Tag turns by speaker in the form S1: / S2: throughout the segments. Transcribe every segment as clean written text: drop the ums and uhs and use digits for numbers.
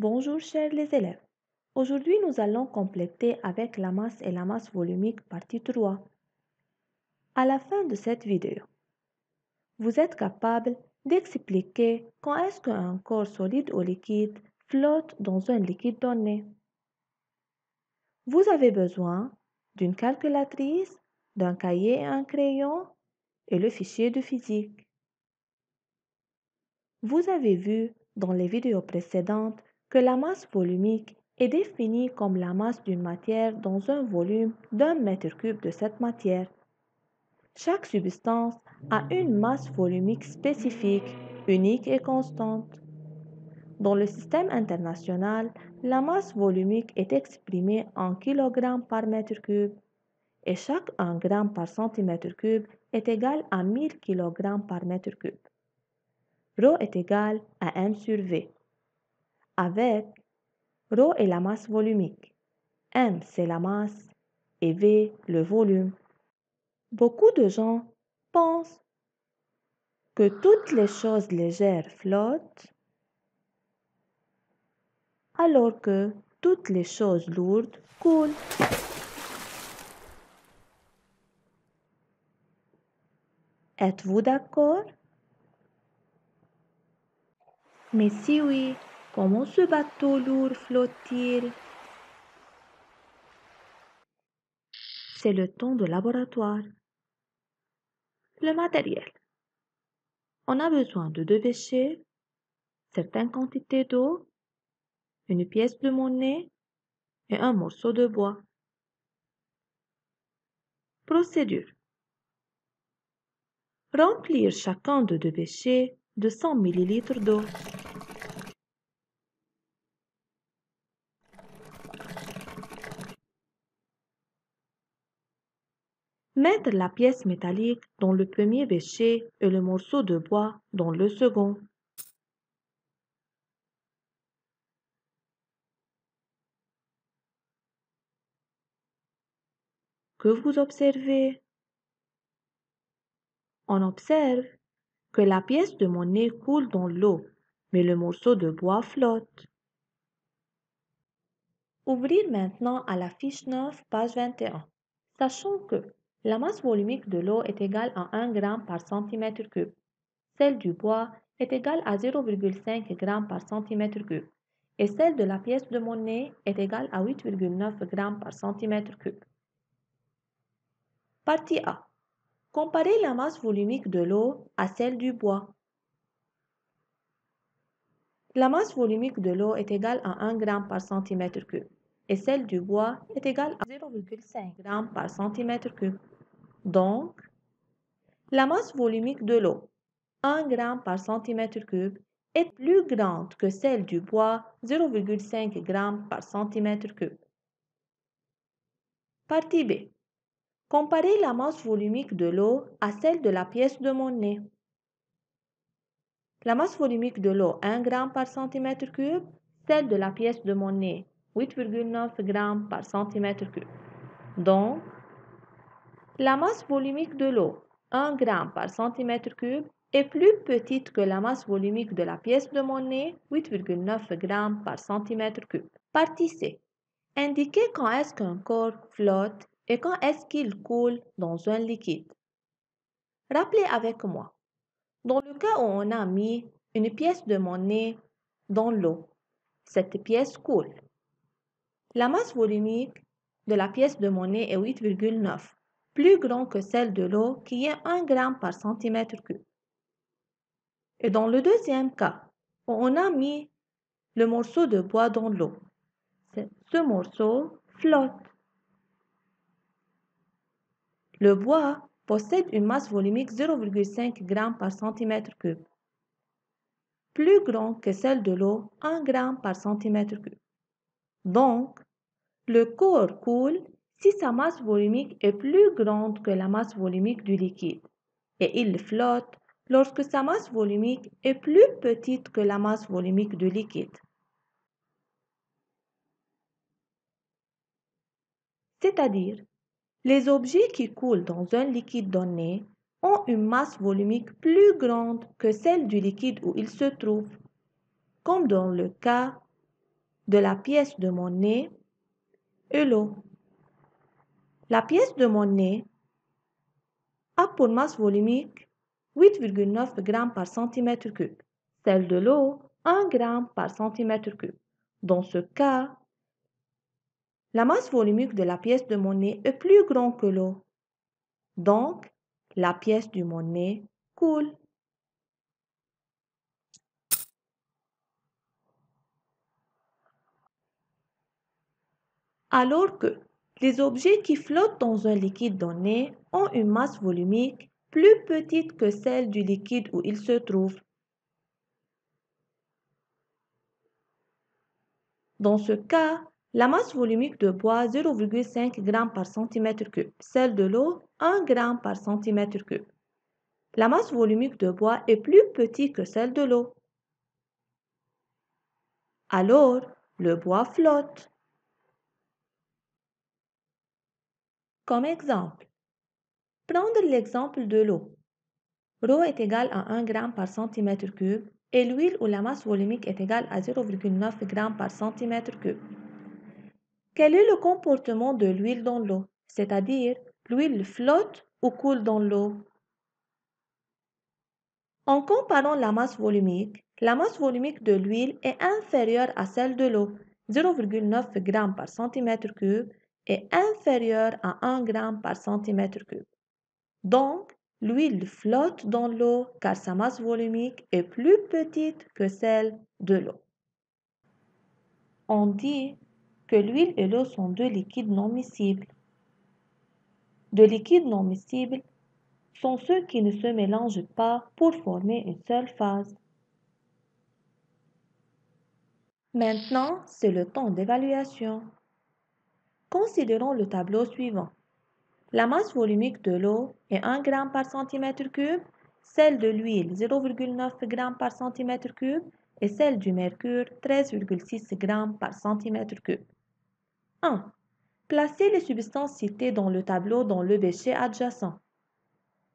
S1: Bonjour chers les élèves. Aujourd'hui, nous allons compléter avec la masse et la masse volumique partie 3. À la fin de cette vidéo, vous êtes capable d'expliquer quand est-ce qu'un corps solide ou liquide flotte dans un liquide donné. Vous avez besoin d'une calculatrice, d'un cahier et un crayon et le fichier de physique. Vous avez vu dans les vidéos précédentes que la masse volumique est définie comme la masse d'une matière dans un volume d'un mètre cube de cette matière. Chaque substance a une masse volumique spécifique, unique et constante. Dans le système international, la masse volumique est exprimée en kg par mètre cube et chaque 1 g par centimètre cube est égal à 1000 kg par mètre cube. Rho est égal à m sur V. Avec Rho est la masse volumique, m c'est la masse et V le volume. Beaucoup de gens pensent que toutes les choses légères flottent, alors que toutes les choses lourdes coulent. Êtes-vous d'accord? Mais si oui, comment ce bateau lourd flotte-t-il? C'est le temps de laboratoire. Le matériel. On a besoin de 2 déchets, certaines quantités d'eau, une pièce de monnaie et un morceau de bois. Procédure. Remplir chacun de 2 béchets de 100 ml d'eau. Mettre la pièce métallique dans le premier béchet et le morceau de bois dans le second. Que vous observez? On observe que la pièce de monnaie coule dans l'eau, mais le morceau de bois flotte. Ouvrir maintenant à la fiche 9, page 21. Sachant que la masse volumique de l'eau est égale à 1 g par centimètre cube. Celle du bois est égale à 0,5 g par centimètre cube et celle de la pièce de monnaie est égale à 8,9 g par centimètre cube. Partie A. Comparez la masse volumique de l'eau à celle du bois. La masse volumique de l'eau est égale à 1 g par centimètre cube et celle du bois est égale à 0,5 g par centimètre cube. Donc, la masse volumique de l'eau, 1 g par centimètre cube, est plus grande que celle du bois, 0,5 g par centimètre cube. Partie B. Comparez la masse volumique de l'eau à celle de la pièce de monnaie. La masse volumique de l'eau, 1 g par centimètre cube, celle de la pièce de monnaie, 8,9 g par centimètre cube. Donc, la masse volumique de l'eau, 1 g par centimètre cube, est plus petite que la masse volumique de la pièce de monnaie, 8,9 g par centimètre cube. Partie C. Indiquez quand est-ce qu'un corps flotte et quand est-ce qu'il coule dans un liquide. Rappelez avec moi. Dans le cas où on a mis une pièce de monnaie dans l'eau, cette pièce coule. La masse volumique de la pièce de monnaie est 8,9, plus grand que celle de l'eau qui est 1 g par centimètre cube. Et dans le deuxième cas, où on a mis le morceau de bois dans l'eau, ce morceau flotte. Le bois possède une masse volumique 0,5 g par centimètre cube, plus grand que celle de l'eau, 1 g par centimètre cube. Donc, le corps coule si sa masse volumique est plus grande que la masse volumique du liquide, et il flotte lorsque sa masse volumique est plus petite que la masse volumique du liquide. C'est-à-dire, les objets qui coulent dans un liquide donné ont une masse volumique plus grande que celle du liquide où ils se trouvent, comme dans le cas de la pièce de monnaie est l'eau. La pièce de monnaie a pour masse volumique 8,9 g par centimètre cube. Celle de l'eau, 1 g par centimètre cube. Dans ce cas, la masse volumique de la pièce de monnaie est plus grande que l'eau. Donc, la pièce de monnaie coule. Alors que les objets qui flottent dans un liquide donné ont une masse volumique plus petite que celle du liquide où ils se trouvent. Dans ce cas, la masse volumique de bois 0,5 g par centimètre cube, celle de l'eau 1 g par centimètre cube. La masse volumique de bois est plus petite que celle de l'eau. Alors, le bois flotte. Comme exemple, prendre l'exemple de l'eau. Rho est égal à 1 g par centimètre cube et l'huile ou la masse volumique est égale à 0,9 g par centimètre cube. Quel est le comportement de l'huile dans l'eau? C'est-à-dire, l'huile flotte ou coule dans l'eau? En comparant la masse volumique de l'huile est inférieure à celle de l'eau, 0,9 g par centimètre cube, est inférieure à 1 g par centimètre cube. Donc, l'huile flotte dans l'eau car sa masse volumique est plus petite que celle de l'eau. On dit que l'huile et l'eau sont deux liquides non miscibles. Deux liquides non miscibles sont ceux qui ne se mélangent pas pour former une seule phase. Maintenant, c'est le temps d'évaluation. Considérons le tableau suivant. La masse volumique de l'eau est 1 g par centimètre cube, celle de l'huile 0,9 g par centimètre cube et celle du mercure 13,6 g par centimètre cube. 1. Placez les substances citées dans le tableau dans le bécher adjacent.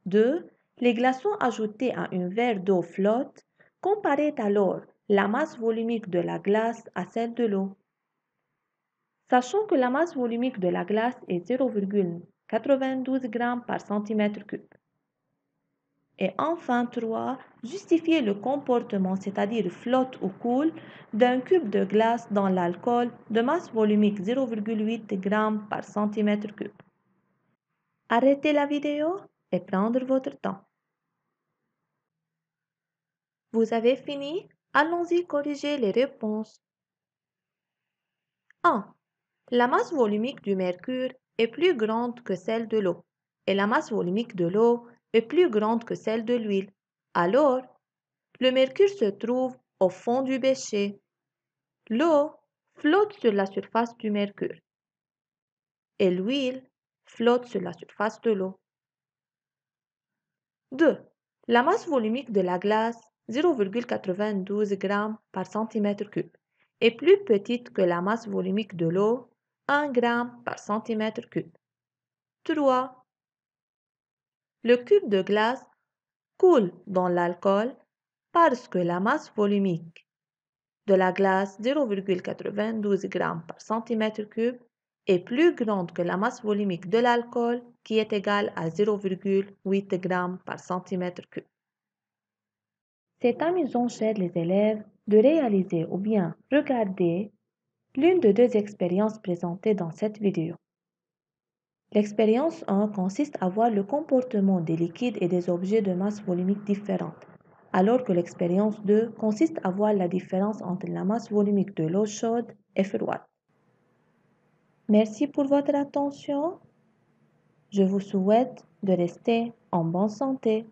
S1: 2. Les glaçons ajoutés à un verre d'eau flottent. Comparez alors la masse volumique de la glace à celle de l'eau. Sachant que la masse volumique de la glace est 0,92 g par centimètre cube. Et enfin 3. Justifiez le comportement, c'est-à-dire flotte ou coule, d'un cube de glace dans l'alcool de masse volumique 0,8 g par centimètre cube. Arrêtez la vidéo et prendre votre temps. Vous avez fini? Allons-y corriger les réponses. 1. La masse volumique du mercure est plus grande que celle de l'eau et la masse volumique de l'eau est plus grande que celle de l'huile. Alors, le mercure se trouve au fond du bécher. L'eau flotte sur la surface du mercure et l'huile flotte sur la surface de l'eau. 2. La masse volumique de la glace, 0,92 g par centimètre cube, est plus petite que la masse volumique de l'eau, 1 g par centimètre cube. 3. Le cube de glace coule dans l'alcool parce que la masse volumique de la glace, 0,92 g par centimètre cube, est plus grande que la masse volumique de l'alcool qui est égale à 0,8 g par centimètre cube. C'est amusant, chers les élèves, de réaliser ou bien regarder l'une de deux expériences présentées dans cette vidéo. L'expérience 1 consiste à voir le comportement des liquides et des objets de masse volumique différente, alors que l'expérience 2 consiste à voir la différence entre la masse volumique de l'eau chaude et froide. Merci pour votre attention. Je vous souhaite de rester en bonne santé.